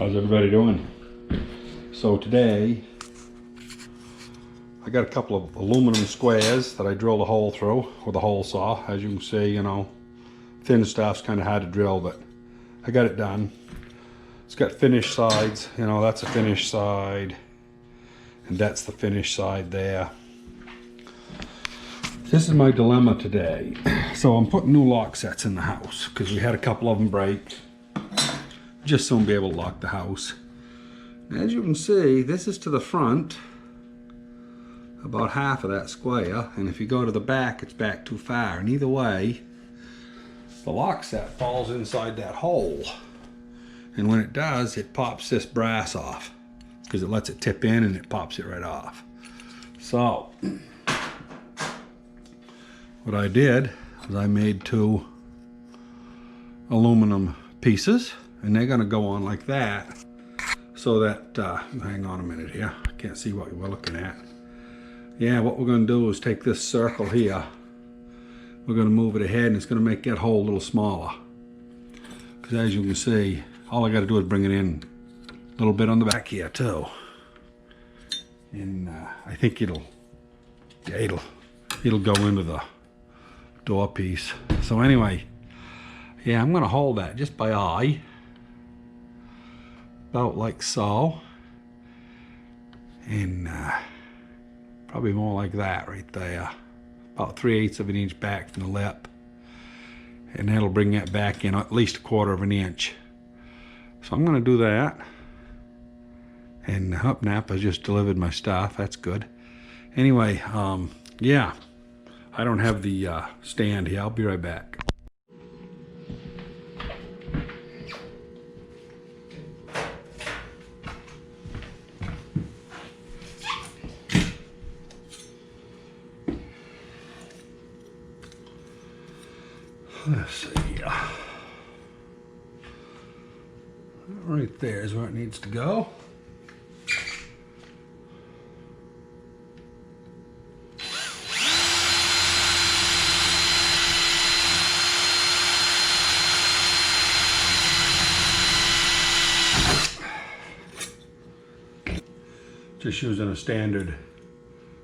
How's everybody doing? So today I got a couple of aluminum squares that I drilled a hole through with a hole saw. As you can see, you know, thin stuff's kind of hard to drill, but I got it done. It's got finished sides, you know, that's a finished side and that's the finished side there. This is my dilemma today. So I'm putting new lock sets in the house because we had a couple of them break. Just soon be able to lock the house. As you can see, this is to the front, about half of that square, and if you go to the back, it's back too far. And either way, the lock set falls inside that hole. And when it does, it pops this brass off because it lets it tip in and it pops it right off. So, what I did was I made two aluminum pieces, and they're gonna go on like that, so that, hang on a minute here, I can't see what we're looking at. Yeah, what we're gonna do is take this circle here, we're gonna move it ahead, and it's gonna make that hole a little smaller. Because as you can see, all I gotta do is bring it in a little bit on the back here too. And I think it'll go into the door piece. So anyway, yeah, I'm gonna hold that just by eye. About like so, and probably more like that right there, about 3/8 of an inch back from the lip, and that'll bring that back in at least 1/4 of an inch. So I'm going to do that, and Napa just delivered my stuff. That's good. Anyway, yeah, I don't have the stand here. I'll be right back. Let's see. Right there is where it needs to go. Just using a standard,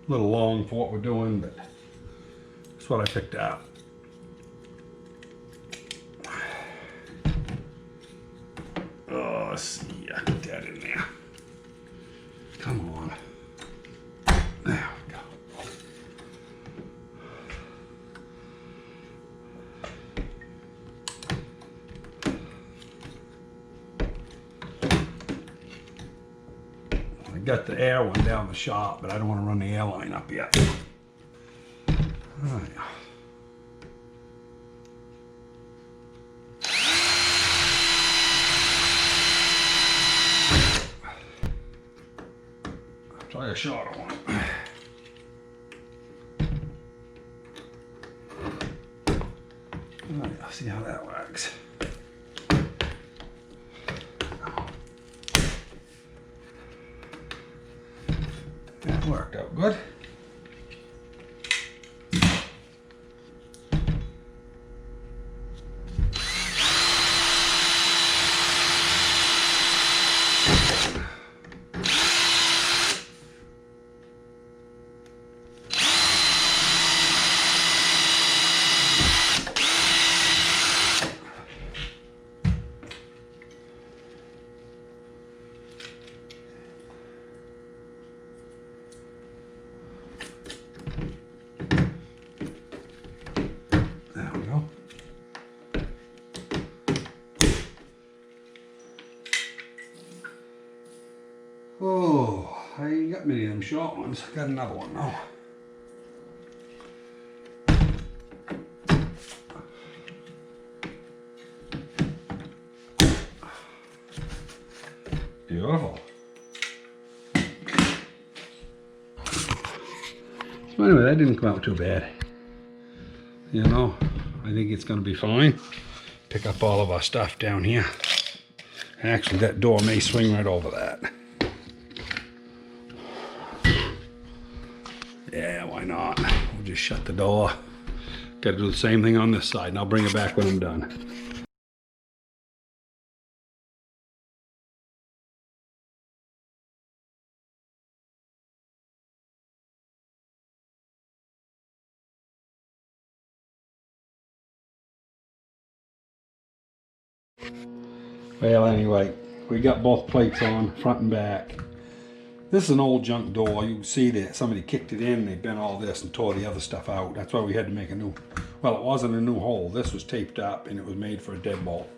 little long for what we're doing, but that's what I picked out. Oh, let's see, yeah, get that in there. Come on. There we go. I got the air one down the shop, but I don't want to run the air line up yet. All right. Try a shorter one. Alright, I'll see how that works. That worked out good. Oh, I ain't got many of them short ones. I got another one now. Beautiful. So anyway, that didn't come out too bad. You know, I think it's going to be fine. Pick up all of our stuff down here. Actually, that door may swing right over that. Yeah, why not? We'll just shut the door. Got to do the same thing on this side, and I'll bring it back when I'm done. Well, anyway, we got both plates on, front and back. This is an old junk door. You can see that somebody kicked it in, they bent all this and tore the other stuff out. That's why we had to make a new, well, it wasn't a new hole. This was taped up and it was made for a deadbolt.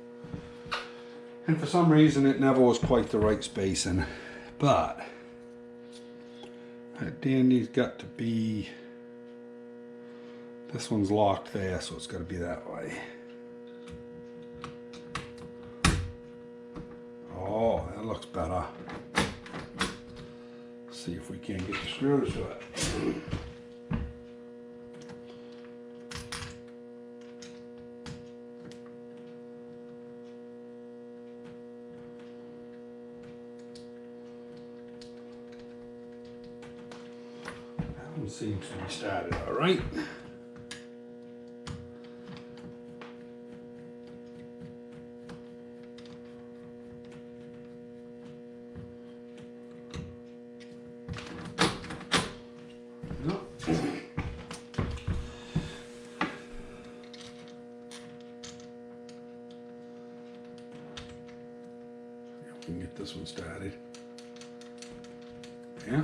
And for some reason it never was quite the right spacing. But that dandy's got to be, this one's locked there, so it's got to be that way. Oh, that looks better. See if we can get the screws to it. That one seems to be started all right. We can get this one started. Yeah.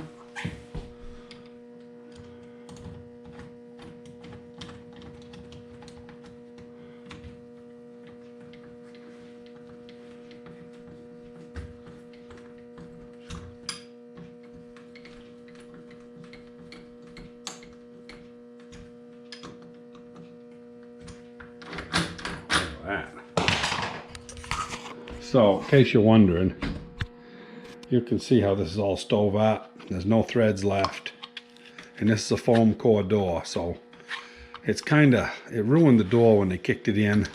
So, in case you're wondering, you can see how this is all stove up. There's no threads left. And this is a foam core door, so it's it ruined the door when they kicked it in.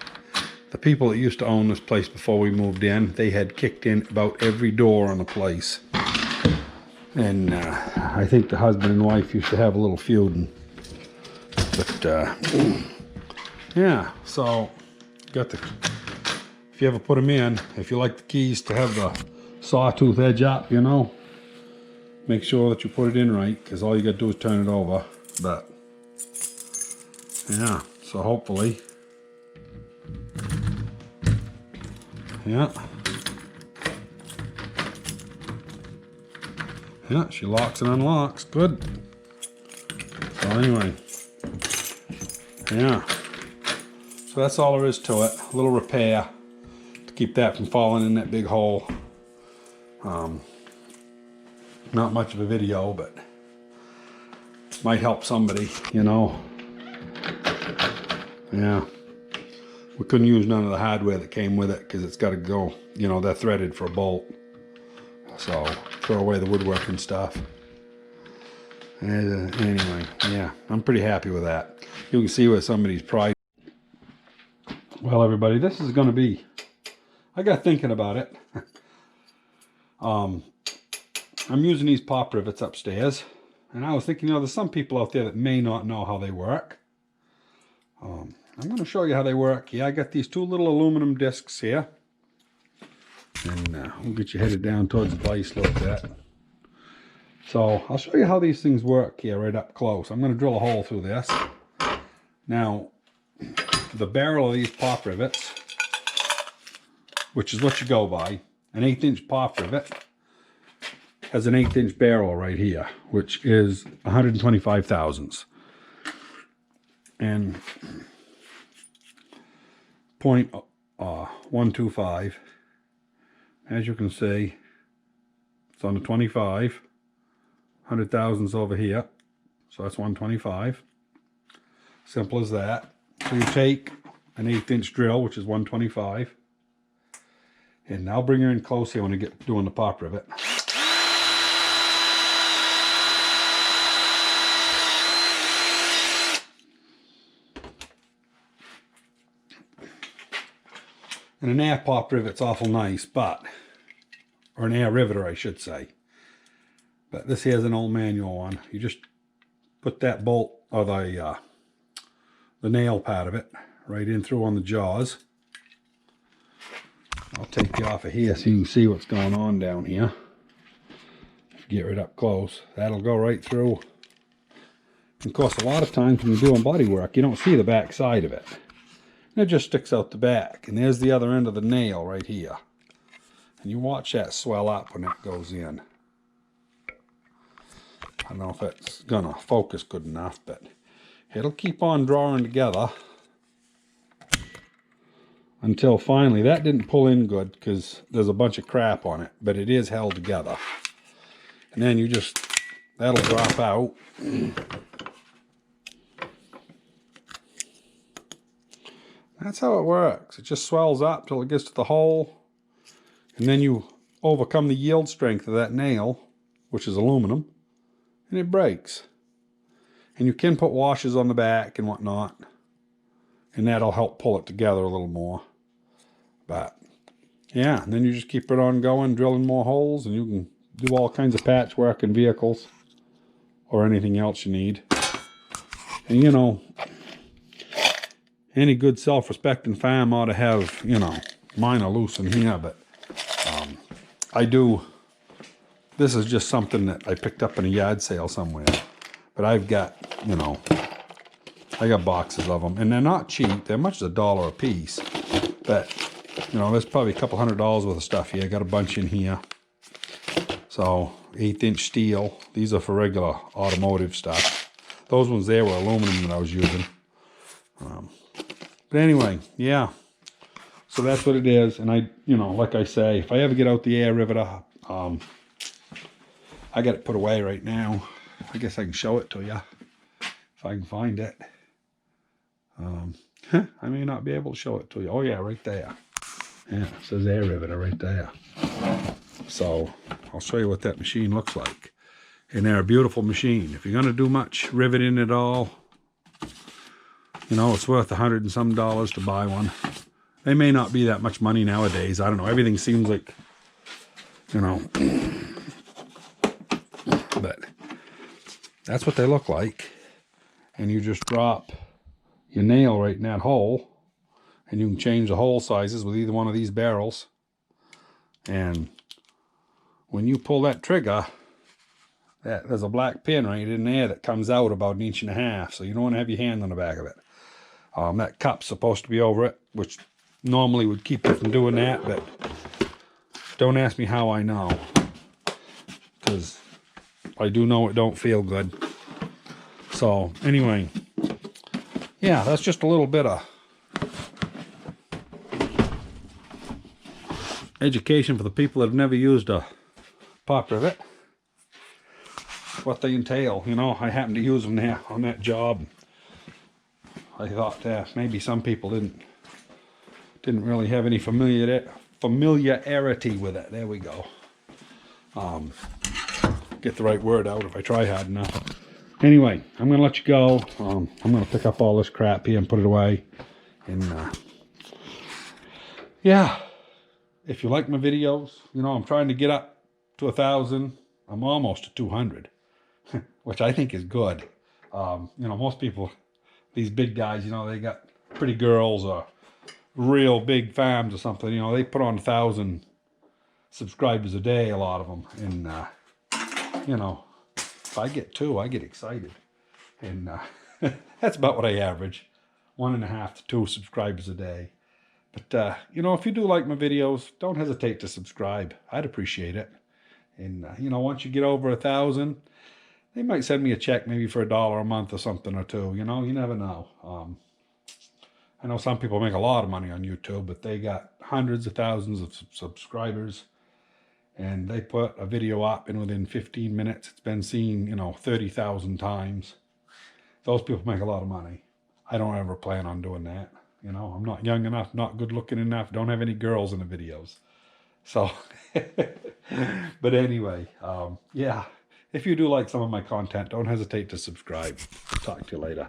The people that used to own this place before we moved in, they had kicked in about every door on the place. And I think the husband and wife used to have a little feuding. But, yeah, so, got the... If you ever put them in, if you like the keys to have the sawtooth edge up, you know, make sure that you put it in right, because all you got to do is turn it over. But yeah, so hopefully, yeah, she locks and unlocks. Good. So anyway, yeah, so that's all there is to it. A little repair. Keep that from falling in that big hole. Not much of a video, but might help somebody, you know. Yeah, we couldn't use none of the hardware that came with it because it's got to go, you know, they're threaded for a bolt, so throw away the woodworking stuff. And, anyway, yeah, I'm pretty happy with that. You can see where somebody's pride. Well, everybody, this is going to be, I got thinking about it. I'm using these pop rivets upstairs, and I was thinking, you know, there's some people out there that may not know how they work. I'm going to show you how they work. Yeah, I got these two little aluminum discs here, and we'll get you headed down towards the place a little bit. So I'll show you how these things work here right up close. I'm going to drill a hole through this. Now, the barrel of these pop rivets, which is what you go by, an 1/8" pop rivet has an 1/8" barrel right here, which is 125 thousandths. And 0.125, as you can see, it's on the 25, 100 thousandths over here, so that's 125. Simple as that. So you take an 1/8" drill, which is 125, and I'll bring her in close here when I get doing the pop rivet. And an air pop rivet's awful nice, but, or an air riveter I should say. But this here's an old manual one. You just put that bolt, or the nail part of it, right in through on the jaws. I'll take you off of here so you can see what's going on down here. Get right up close. That'll go right through. Of course, a lot of times when you're doing body work, you don't see the back side of it. And it just sticks out the back. And there's the other end of the nail right here. And you watch that swell up when it goes in. I don't know if it's gonna focus good enough, but it'll keep on drawing together until finally, that didn't pull in good because there's a bunch of crap on it, but it is held together. And then you just, that'll drop out. That's how it works. It just swells up till it gets to the hole, and then you overcome the yield strength of that nail, which is aluminum, and it breaks. And you can put washers on the back and whatnot, and that'll help pull it together a little more. But yeah, and then you just keep it on going, drilling more holes, and you can do all kinds of patchwork in vehicles or anything else you need. And you know, any good self-respecting farm ought to have, you know, mine are loose in here, but I do. This is just something that I picked up in a yard sale somewhere. But I've got, you know, I got boxes of them, and they're not cheap. They're much as $1 a piece. But, you know, there's probably a couple $100 worth of stuff here. I got a bunch in here. So, 1/8" steel. These are for regular automotive stuff. Those ones there were aluminum that I was using. But anyway, yeah. So that's what it is. And I, you know, like I say, if I ever get out the air riveter, I got it put away right now. I guess I can show it to you if I can find it. I may not be able to show it to you. Oh yeah, right there. Yeah, it says air riveter right there. So I'll show you what that machine looks like. And they're a beautiful machine. If you're going to do much riveting at all, you know, it's worth $100 and some to buy one. They may not be that much money nowadays. I don't know. Everything seems like, you know, but that's what they look like. And you just drop your nail right in that hole, and you can change the hole sizes with either one of these barrels. And when you pull that trigger, there's a black pin right in there that comes out about 1.5 inches, so you don't want to have your hand on the back of it. That cup's supposed to be over it, which normally would keep you from doing that, but don't ask me how I know, because I do know it don't feel good. So anyway, yeah, that's just a little bit of education for the people that have never used a pop rivet. What they entail, you know. I happened to use them there on that job. I thought maybe some people didn't really have any familiarity with it. There we go. Get the right word out if I try hard enough. Anyway, I'm going to let you go. I'm going to pick up all this crap here and put it away. And yeah, if you like my videos, you know, I'm trying to get up to 1,000. I'm almost to 200, which I think is good. You know, most people, these big guys, you know, they got pretty girls or real big farms or something, you know, they put on 1,000 subscribers a day, a lot of them. And, you know, if I get 2, I get excited. And that's about what I average, 1.5 to 2 subscribers a day. But, you know, if you do like my videos, don't hesitate to subscribe. I'd appreciate it. And, you know, once you get over 1,000, they might send me a check maybe for $1 a month or something or two. You know, you never know. I know some people make a lot of money on YouTube, but they got hundreds of thousands of subscribers. And they put a video up, and within 15 minutes, it's been seen, you know, 30,000 times. Those people make a lot of money. I don't ever plan on doing that. You know, I'm not young enough, not good looking enough, don't have any girls in the videos. So, but anyway, yeah, if you do like some of my content, don't hesitate to subscribe. Talk to you later.